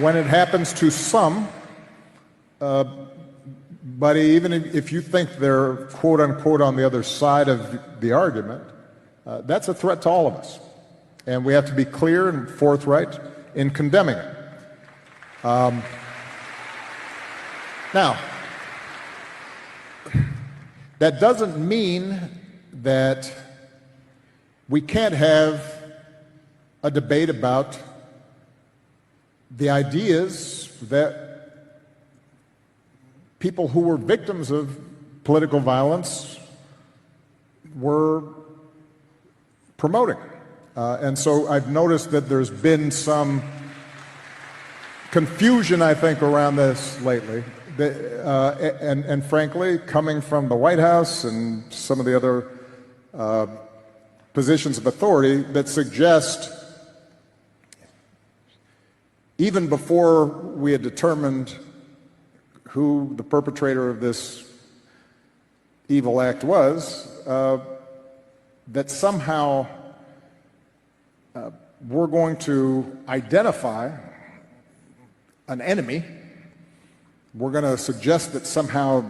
when it happens to some, but even if you think they're quote unquote on the other side of the argument, that's a threat to all of us. And we have to be clear and forthright in condemning it. Now, that doesn't mean that we can't have a debate about the ideas that people who were victims of political violence were promoting. And so I've noticed that there's been some confusion, I think, around this lately. And frankly, coming from the White House and some of the other positions of authority that suggest, even before we had determined who the perpetrator of this evil act was, that somehow we're going to identify an enemy. We're going to suggest that somehow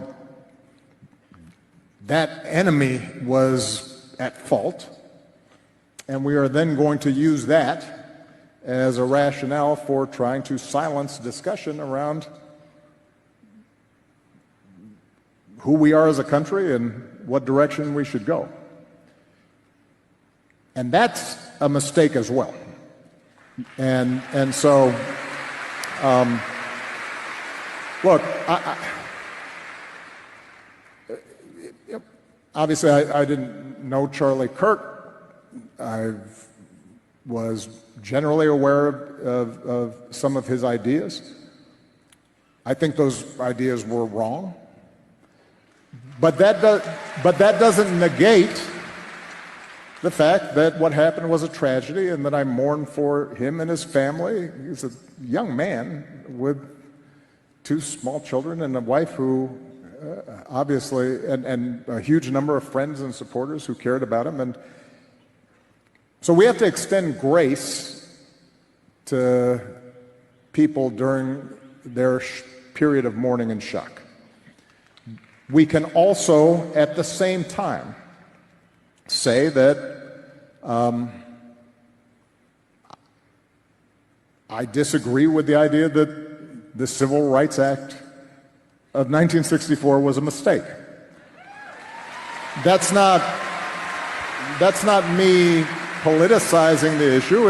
that enemy was at fault, and we are then going to use that as a rationale for trying to silence discussion around who we are as a country and what direction we should go. And that's a mistake as well. And so, look, obviously I didn't know Charlie Kirk. I was generally aware of some of his ideas. I think those ideas were wrong. But that doesn't negate the fact that what happened was a tragedy and that I mourn for him and his family. He's a young man with 2 small children and a wife who obviously, and a huge number of friends and supporters who cared about him. And so we have to extend grace to people during their period of mourning and shock. We can also, at the same time, say that I disagree with the idea that the Civil Rights Act of 1964 was a mistake. That's not me politicizing the issue.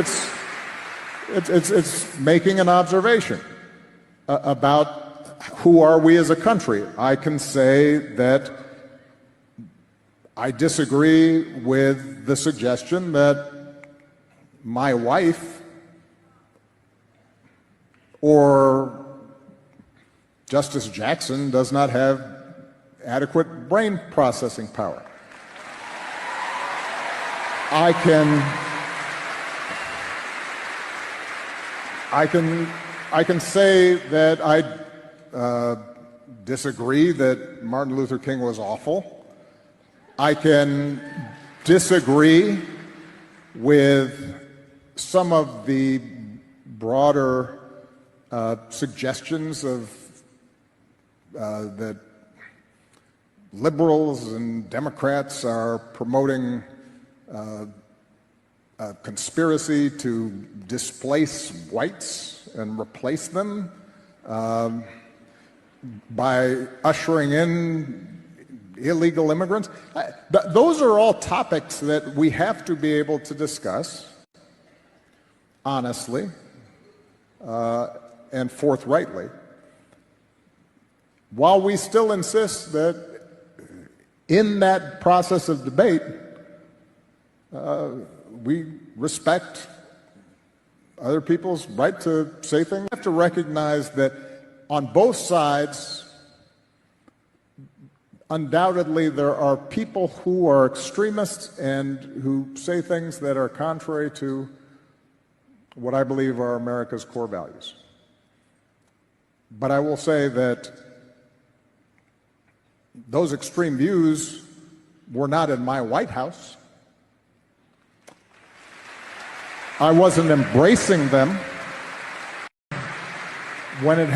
It's making an observation about who are we as a country. I can say that I disagree with the suggestion that my wife or Justice Jackson does not have adequate brain processing power. I can say that I disagree that Martin Luther King was awful. I can disagree with some of the broader suggestions of that liberals and Democrats are promoting a conspiracy to displace whites and replace them by ushering in illegal immigrants. Those are all topics that we have to be able to discuss honestly and forthrightly, while we still insist that in that process of debate, we respect other people's right to say things. We have to recognize that on both sides, undoubtedly, there are people who are extremists and who say things that are contrary to what I believe are America's core values. But I will say that those extreme views were not in my White House. I wasn't embracing them. when it happened.